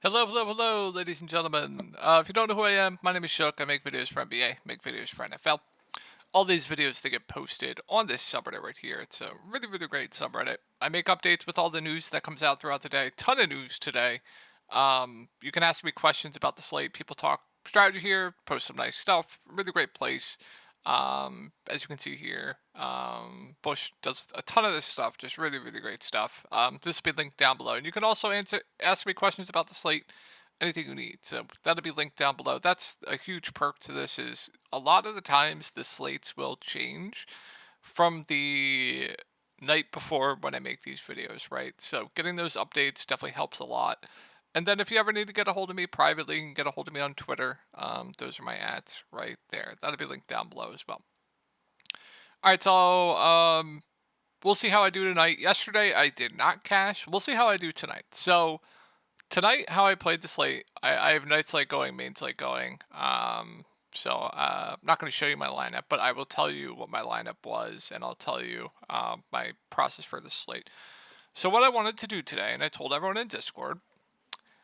Hello, hello, hello, ladies and gentlemen. If you don't know who I am, my name is Shook. I make videos for NBA, make videos for NFL. All these videos, they get posted on this subreddit right here. It's a really, really great subreddit. I make updates with all the news that comes out throughout the day. Ton of news today. You can ask me questions about the slate. People talk strategy here, post some nice stuff. Really great place. As you can see here, Bush does a ton of this stuff. Just really, really great stuff. This will be linked down below, and you can also ask me questions about the slate, anything you need. So that'll be linked down below. That's a huge perk to this. Is a lot of the times the slates will change from the night before when I make these videos, right? So getting those updates definitely helps a lot. And then if you ever need to get a hold of me privately, you can get a hold of me on Twitter. Those are my ads right there. That'll be linked down below as well. All right, so we'll see how I do tonight. Yesterday I did not cash. We'll see how I do tonight. So tonight, how I played the slate, I have night slate going, main slate going. I'm not going to show you my lineup, but I will tell you what my lineup was, and I'll tell you my process for the slate. So what I wanted to do today, and I told everyone in Discord,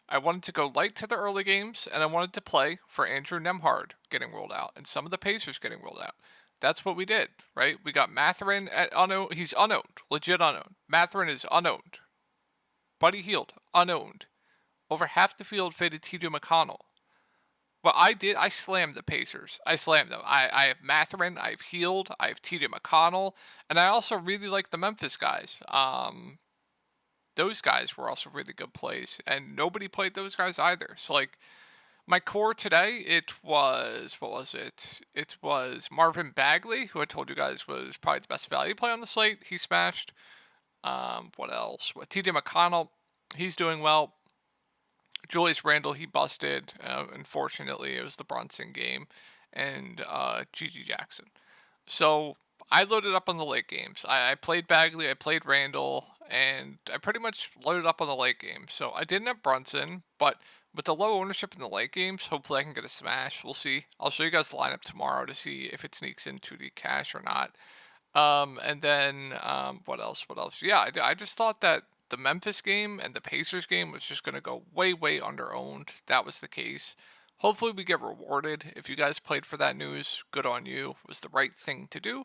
I wanted to go light to the early games, and I wanted to play for Andrew Nemhard getting rolled out, and some of the Pacers getting rolled out. That's what we did, right? We got Matherin at unowned. He's unowned, legit unowned. Matherin is unowned. Buddy Hield, unowned. Over half the field faded TJ McConnell. What I did, I slammed the Pacers. I slammed them. I have Matherin, I have Hield, I have TJ McConnell, and I also really like the Memphis guys. Those guys were also really good plays, and nobody played those guys either. So like my core today, it was what was it? It was Marvin Bagley, who I told you guys was probably the best value play on the slate. He smashed. What else? TJ McConnell, he's doing well. Julius Randle, he busted. Unfortunately, it was the Brunson game, and Gigi Jackson. So I loaded up on the late games. I played Bagley, I played Randall, and I pretty much loaded up on the late game. So I didn't have Brunson, but with the low ownership in the late games, hopefully I can get a smash. We'll see. I'll show you guys the lineup tomorrow to see if it sneaks into the cash or not. And then what else? What else? Yeah, I just thought that the Memphis game and the Pacers game was just going to go way, way under owned. That was the case. Hopefully, we get rewarded. If you guys played for that news, good on you. It was the right thing to do.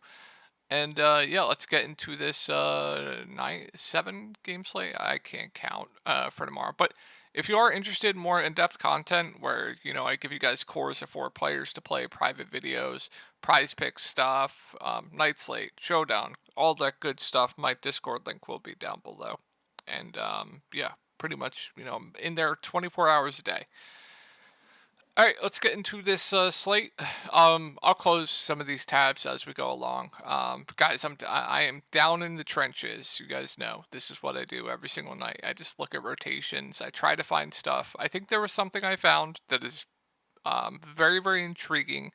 And yeah, let's get into this 7 game slate. I can't count for tomorrow. But if you are interested in more in-depth content where, I give you guys cores of 4 players to play, private videos, prize pick stuff, night slate, showdown, all that good stuff, my Discord link will be down below. And yeah, pretty much, I'm in there 24 hours a day. All right, let's get into this slate. I'll close some of these tabs as we go along. Guys, I am down in the trenches. You guys know this is what I do every single night. I just look at rotations. I try to find stuff. I think there was something I found that is very, very intriguing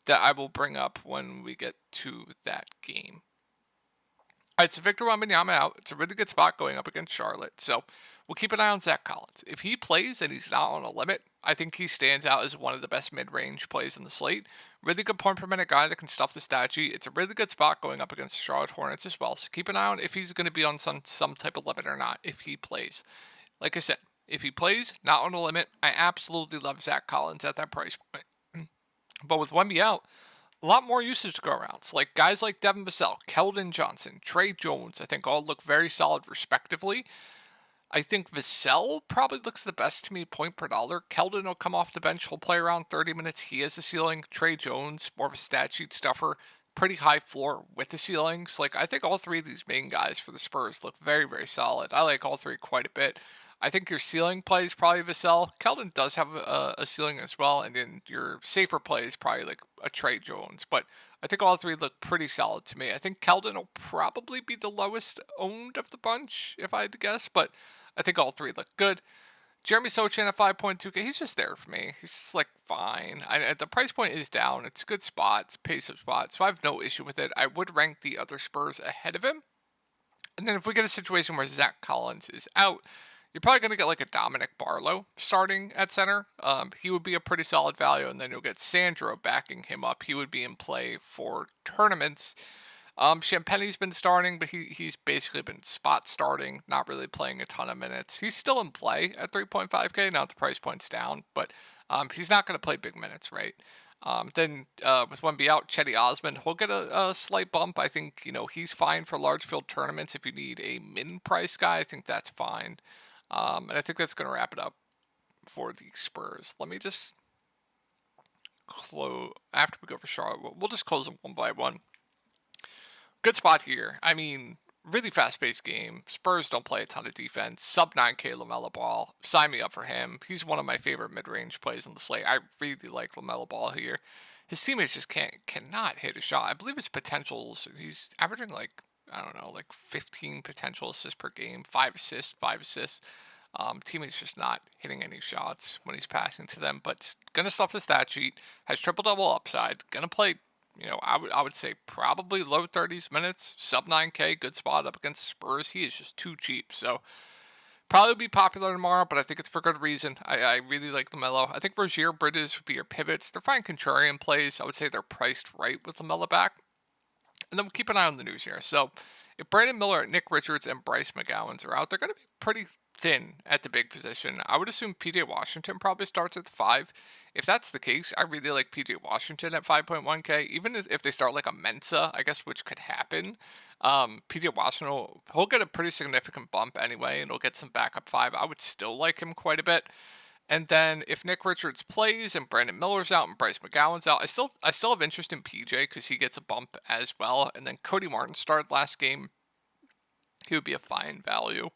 that I will bring up when we get to that game. All right, so Victor Wembanyama out. It's a really good spot going up against Charlotte. So we'll keep an eye on Zach Collins. If he plays and he's not on a limit, I think he stands out as one of the best mid-range plays in the slate. Really good point per minute guy that can stuff the stat sheet. It's a really good spot going up against the Charlotte Hornets as well. So keep an eye on if he's going to be on some type of limit or not if he plays. Like I said, if he plays, not on a limit, I absolutely love Zach Collins at that price point. But with Wemby out, a lot more usage to go around. It's like guys like Devin Vassell, Keldon Johnson, Trey Jones, I think all look very solid respectively. I think Vassell probably looks the best to me point per dollar. Keldon will come off the bench. He'll play around 30 minutes. He has a ceiling. Trey Jones, more of a stat sheet stuffer. Pretty high floor with the ceilings. Like, I think all 3 of these main guys for the Spurs look very, very solid. I like all 3 quite a bit. I think your ceiling play is probably Vassell. Keldon does have a ceiling as well. And then your safer play is probably like a Trey Jones. But I think all 3 look pretty solid to me. I think Keldon will probably be the lowest owned of the bunch, if I had to guess. But I think all 3 look good. Jeremy Sochan at 5.2K, he's just there for me. He's just like fine. The price point is down. It's a good spot. It's a pace of spot. So I have no issue with it. I would rank the other Spurs ahead of him. And then if we get a situation where Zach Collins is out, you're probably going to get like a Dominic Barlow starting at center. He would be a pretty solid value. And then you'll get Sandro backing him up. He would be in play for tournaments. Champagne's been starting, but he's basically been spot starting, not really playing a ton of minutes. He's still in play at 3.5K. Now the price point's down, but he's not going to play big minutes, right? Then with one be out, Chetty Osmond, he'll get a slight bump. I think he's fine for large field tournaments. If you need a min price guy, I think that's fine. And I think that's going to wrap it up for the Spurs. Let me just close after we go for Charlotte. We'll just close them one by one. Good spot here. I mean, really fast-paced game. Spurs don't play a ton of defense. Sub 9K LaMelo Ball. Sign me up for him. He's one of my favorite mid-range plays on the slate. I really like LaMelo Ball here. His teammates just cannot hit a shot. I believe his potentials, he's averaging like, I don't know, like 15 potential assists per game, 5 assists, 5 assists. Teammates just not hitting any shots when he's passing to them, but gonna stuff the stat sheet. Has triple double upside. Gonna play. I would say probably low 30s minutes, sub 9K, good spot up against Spurs. He is just too cheap, so probably be popular tomorrow, but I think it's for good reason. I really like LaMelo. I think Rozier Bridges would be your pivots. They're fine contrarian plays. I would say they're priced right with LaMelo back. And then we'll keep an eye on the news here. So if Brandon Miller, Nick Richards, and Bryce McGowens are out, they're going to be pretty thin at the big position. I would assume PJ Washington probably starts at the 5. If that's the case, I really like PJ Washington at 5.1K. Even if they start like a Mensa, I guess, which could happen. PJ Washington, he'll get a pretty significant bump anyway, and he'll get some backup 5. I would still like him quite a bit. And then if Nick Richards plays and Brandon Miller's out and Bryce McGowan's out, I still have interest in PJ because he gets a bump as well. And then Cody Martin started last game. He would be a fine value.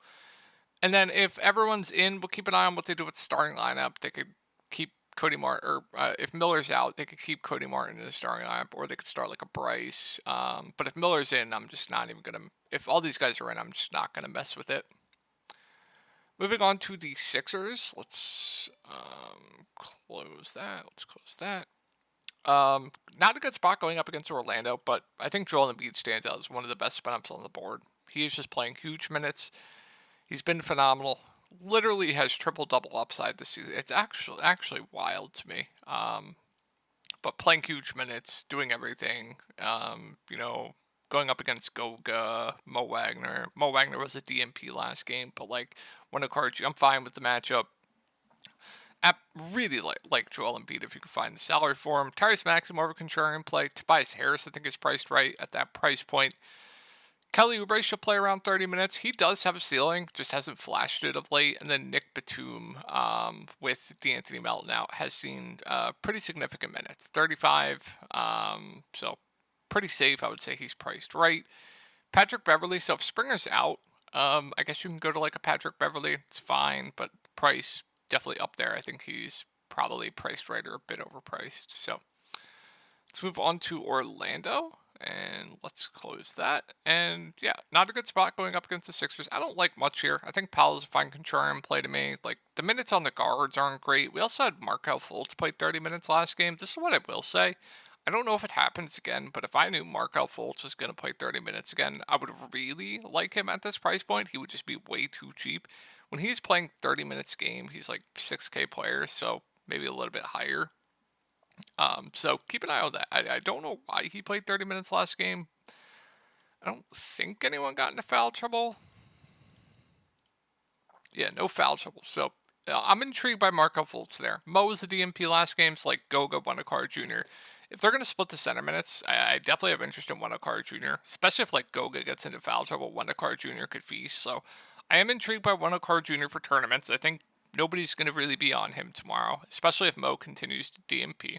And then if everyone's in, we'll keep an eye on what they do with the starting lineup. They could keep Cody Martin, or if Miller's out, they could keep Cody Martin in the starting lineup, or they could start like a Bryce. But if Miller's in, I'm just not even going to, if all these guys are in, I'm just not going to mess with it. Moving on to the Sixers, let's close that. Let's close that. Not a good spot going up against Orlando, but I think Joel Embiid stands out as one of the best spin-ups on the board. He is just playing huge minutes. He's been phenomenal. Literally has triple-double upside this season. It's actually wild to me. But playing huge minutes, doing everything. Going up against Goga, Mo Wagner. Mo Wagner was a DMP last game, but like I'm fine with the matchup. I really like Joel Embiid if you can find the salary for him. Tyrese Maxey, more of a contrarian play. Tobias Harris, I think, is priced right at that price point. Kelly Oubre should play around 30 minutes. He does have a ceiling, just hasn't flashed it of late. And then Nick Batum with D'Anthony Melton out has seen pretty significant minutes, 35. So pretty safe. I would say he's priced right. Patrick Beverley. So if Springer's out, I guess you can go to like a Patrick Beverley. It's fine, but price definitely up there. I think he's probably priced right or a bit overpriced. So let's move on to Orlando. And let's close that. And yeah, not a good spot going up against the Sixers. I don't like much here. I think Powell's a fine contrarian play to me. Like, the minutes on the guards aren't great. We also had Markelle Fultz play 30 minutes last game. This is what I will say. I don't know if it happens again, but if I knew Markelle Fultz was going to play 30 minutes again, I would really like him at this price point. He would just be way too cheap. When he's playing 30 minutes game, he's like 6K player, so maybe a little bit higher. So keep an eye on that. I don't know why he played 30 minutes last game. I don't think anyone got into foul trouble. Yeah, no foul trouble. So I'm intrigued by Markelle Fultz there. Mo was the DMP last game, so like Goga, Wendell Jr. If they're going to split the center minutes, I definitely have interest in Wendell Jr., especially if like Goga gets into foul trouble. Wendell Jr. could feast. So I am intrigued by Wendell Jr. for tournaments. I think nobody's going to really be on him tomorrow, especially if Mo continues to DMP.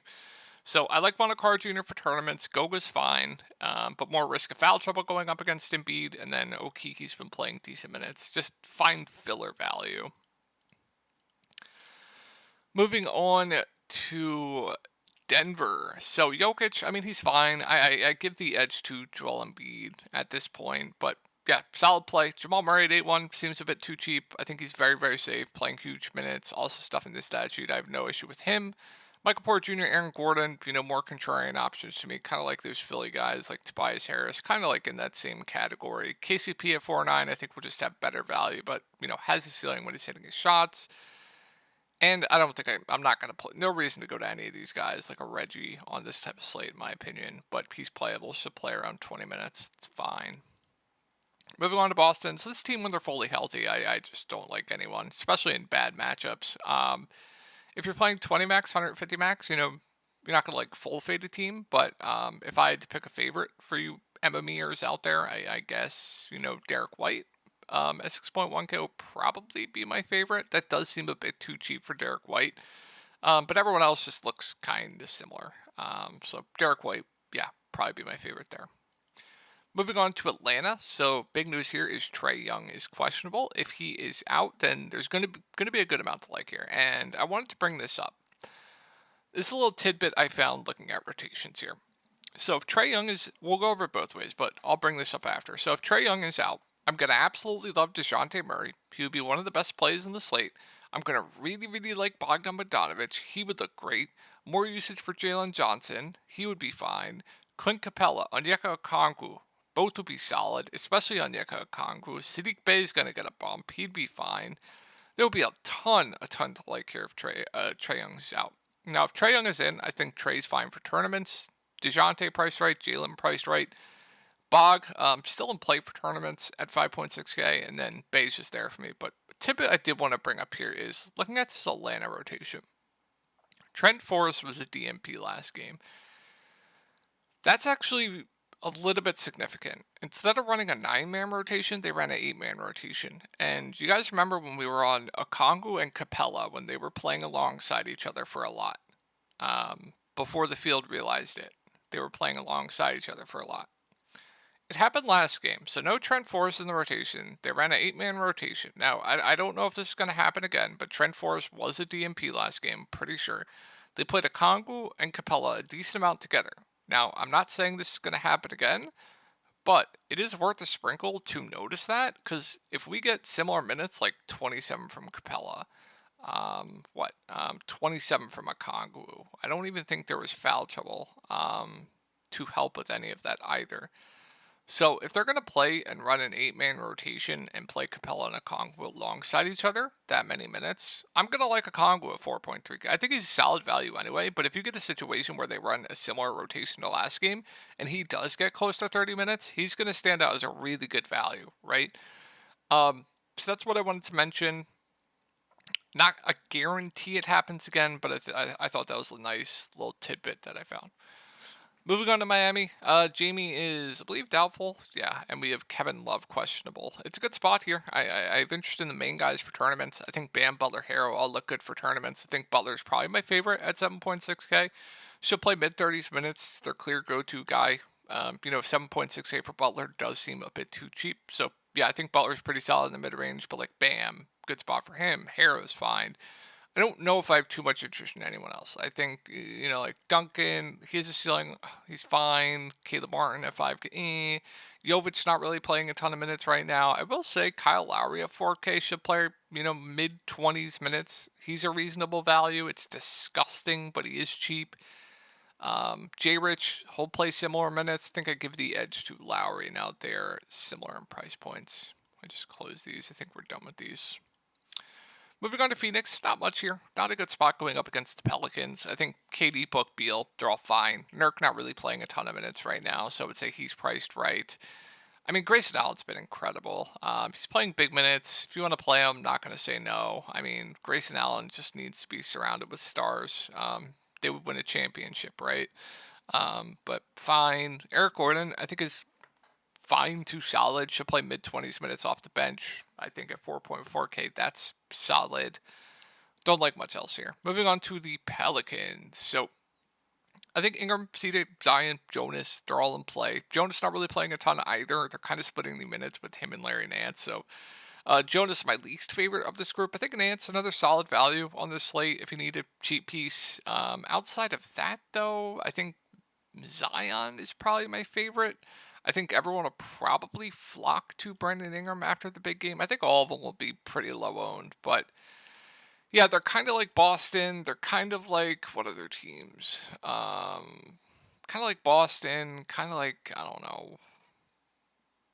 So I like Wendell Jr. for tournaments. Goga's fine, but more risk of foul trouble going up against Embiid. And then Okiki's been playing decent minutes. Just find filler value. Moving on to Denver. So Jokic, I mean, he's fine. I give the edge to Joel Embiid at this point, but yeah, solid play. Jamal Murray at 8-1 seems a bit too cheap. I think he's very, very safe, playing huge minutes. Also stuff in this stat sheet. I have no issue with him. Michael Porter Jr., Aaron Gordon, more contrarian options to me. Kind of like those Philly guys like Tobias Harris, kind of like in that same category. KCP at 4-9, I think will just have better value, but, has a ceiling when he's hitting his shots. And I don't think I'm not going to play. No reason to go to any of these guys like a Reggie on this type of slate, in my opinion. But he's playable. Should play around 20 minutes. It's fine. Moving on to Boston. So this team, when they're fully healthy, I just don't like anyone, especially in bad matchups. If you're playing 20 max, 150 max, you're not gonna like full fade a team. But if I had to pick a favorite for you MMEers out there, I guess Derek White at 6.1K will probably be my favorite. That does seem a bit too cheap for Derek White, but everyone else just looks kind of similar. So Derek White, yeah, probably be my favorite there. Moving on to Atlanta. So big news here is Trae Young is questionable. If he is out, then there's going to be a good amount to like here. And I wanted to bring this up. This is a little tidbit I found looking at rotations here. So if Trae Young is, we'll go over it both ways, but I'll bring this up after. So if Trae Young is out, I'm going to absolutely love DeJounte Murray. He would be one of the best plays in the slate. I'm going to really, really like Bogdan Bogdanovic. He would look great. More usage for Jalen Johnson. He would be fine. Clint Capella, Onyeka Okongwu. Both would be solid, especially Onyeka Okongwu. Sadiq Bey is going to get a bump. He'd be fine. There will be a ton to like here if Trae Young's out. Now, if Trae Young is in, I think Trae's fine for tournaments. DeJounte priced right, Jalen priced right. Bog, still in play for tournaments at 5.6K, and then Bay's just there for me. But a tip I did want to bring up here is looking at this Atlanta rotation. Trent Forrest was a DMP last game. That's actually a little bit significant. Instead of running a 9-man rotation, they ran an 8-man rotation. And you guys remember when we were on Okongwu and Capella when they were playing alongside each other for a lot, before the field realized it. They were playing alongside each other for a lot. It happened last game, so no Trent Forrest in the rotation. They ran an 8-man rotation. Now, I don't know if this is going to happen again, but Trent Forrest was a DMP last game, pretty sure. They played Okongwu and Capella a decent amount together. Now, I'm not saying this is going to happen again, but it is worth a sprinkle to notice that, because if we get similar minutes, like 27 from Capella, 27 from Okongwu, I don't even think there was foul trouble to help with any of that either. So if they're going to play and run an 8-man rotation and play Capella and Okongwu alongside each other that many minutes, I'm going to like Okongwu at 4.3K. I think he's a solid value anyway, but if you get a situation where they run a similar rotation to last game and he does get close to 30 minutes, he's going to stand out as a really good value, right? So that's what I wanted to mention. Not a guarantee it happens again, but I thought that was a nice little tidbit that I found. Moving on to Miami, Jamie is, I believe, doubtful. Yeah, and we have Kevin Love questionable. It's a good spot here. I have interest in the main guys for tournaments. I think Bam, Butler, Harrow all look good for tournaments. I think Butler's probably my favorite at 7.6K. Should play mid-30s minutes. Their clear go-to guy. 7.6K for Butler does seem a bit too cheap. So, yeah, I think Butler's pretty solid in the mid-range, but like Bam, good spot for him. Harrow's fine. I don't know if I have too much interest in anyone else. I think, like Duncan, he has a ceiling. He's fine. Caleb Martin at 5K. Jovic's not really playing a ton of minutes right now. I will say Kyle Lowry at 4K should play, mid-20s minutes. He's a reasonable value. It's disgusting, but he is cheap. J. Rich, he'll play similar minutes. I think I give the edge to Lowry, and out there, similar in price points. I just close these. I think we're done with these. Moving on to Phoenix, not much here. Not a good spot going up against the Pelicans. I think KD, Book, Beal, they're all fine. Nurk not really playing a ton of minutes right now, so I would say he's priced right. I mean, Grayson Allen's been incredible. He's playing big minutes. If you want to play him, not going to say no. I mean, Grayson Allen just needs to be surrounded with stars. They would win a championship, right? But fine. Eric Gordon, I think, is fine to solid. Should play mid-20s minutes off the bench. I think at 4.4K, that's solid. Don't like much else here. Moving on to the Pelicans. So, I think Ingram, CJ, Zion, Jonas, they're all in play. Jonas not really playing a ton either. They're kind of splitting the minutes with him and Larry Nance. So, Jonas, my least favorite of this group. I think Nance, another solid value on this slate if you need a cheap piece. Outside of that, though, I think Zion is probably my favorite. I think everyone will probably flock to Brandon Ingram after the big game. I think all of them will be pretty low owned, but yeah, they're kind of like Boston. They're kind of like, what other teams? Kind of like Boston. Kind of like, I don't know.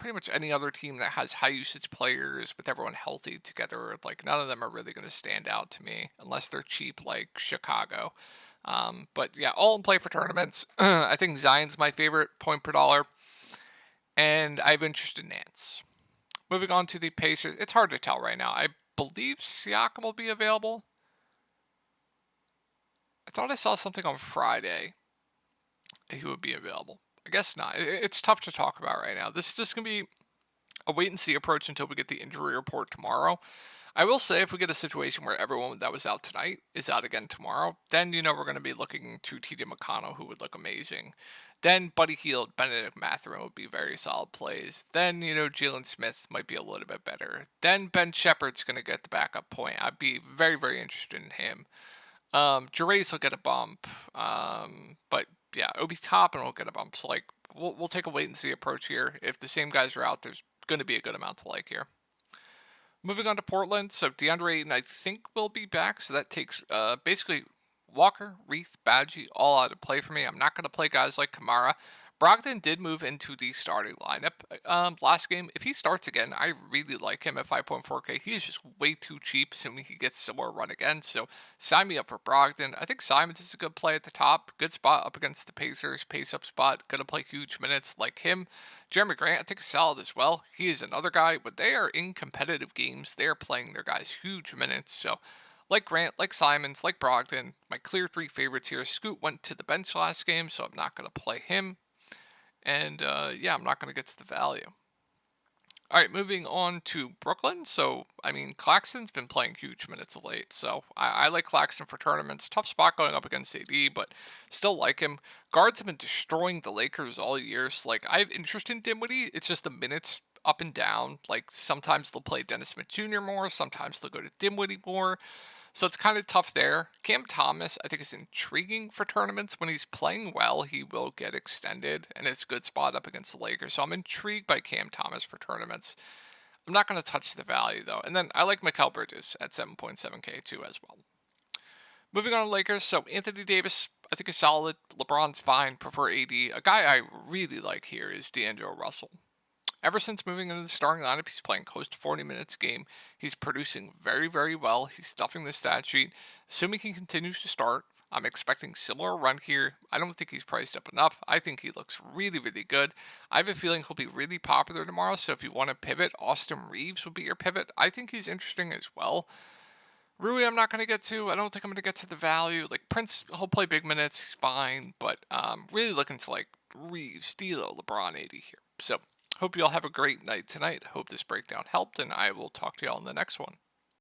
pretty much any other team that has high usage players with everyone healthy together, like none of them are really going to stand out to me unless they're cheap like Chicago. But yeah, all in play for tournaments. I think Zion's my favorite point per dollar, and I have interest in Nance. Moving on to the Pacers, it's hard to tell right now. I believe Siakam will be available. I thought I saw something on Friday he would be available. I guess not. It's tough to talk about right now. This is just going to be a wait and see approach until we get the injury report tomorrow. I will say if we get a situation where everyone that was out tonight is out again tomorrow, then we're going to be looking to TJ McConnell, who would look amazing. Then Buddy Hield, Benedict Mathurin would be very solid plays. Then Jalen Smith might be a little bit better. Then Ben Shepherd's going to get the backup point. I'd be very very interested in him. Jerace will get a bump, but yeah, Obi Toppin will get a bump. So like we'll take a wait and see approach here. If the same guys are out, there's going to be a good amount to like here. Moving on to Portland, so DeAndre Ayton I think will be back, so that takes basically Walker, Reith, Badgie all out of play for me. I'm not going to play guys like Kamara. Brogdon did move into the starting lineup last game. If he starts again, I really like him at 5.4K. He is just way too cheap, assuming he gets similar run again. So sign me up for Brogdon. I think Simons is a good play at the top. Good spot up against the Pacers. Pace up spot. Going to play huge minutes like him. Jeremy Grant, I think, is solid as well. He is another guy, but they are in competitive games. They are playing their guys huge minutes. So like Grant, like Simons, like Brogdon, my clear three favorites here. Scoot went to the bench last game, so I'm not going to play him. And yeah, I'm not going to get to the value. All right, moving on to Brooklyn. So, I mean, Claxton's been playing huge minutes of late. So, I like Claxton for tournaments. Tough spot going up against AD, but still like him. Guards have been destroying the Lakers all year. So, like, I have interest in Dinwiddie. It's just the minutes up and down. Like, sometimes they'll play Dennis Smith Jr. more. Sometimes they'll go to Dinwiddie more. So it's kind of tough there. Cam Thomas, I think, is intriguing for tournaments. When he's playing well, he will get extended, and it's a good spot up against the Lakers. So I'm intrigued by Cam Thomas for tournaments. I'm not going to touch the value, though. And then I like Mikal Bridges at 7.7K, too, as well. Moving on to Lakers, so Anthony Davis, I think, is solid. LeBron's fine. Prefer AD. A guy I really like here is D'Angelo Russell. Ever since moving into the starting lineup, he's playing close to 40 minutes a game. He's producing very, very well. He's stuffing the stat sheet. Assuming he continues to start, I'm expecting similar run here. I don't think he's priced up enough. I think he looks really, really good. I have a feeling he'll be really popular tomorrow, so if you want to pivot, Austin Reeves will be your pivot. I think he's interesting as well. Rui, I'm not going to get to. I don't think I'm going to get to the value. Like, Prince, he'll play big minutes. He's fine. But really looking to, like, Reeves, D'Lo, LeBron, AD here. So, hope you all have a great night tonight. Hope this breakdown helped, and I will talk to you all in the next one.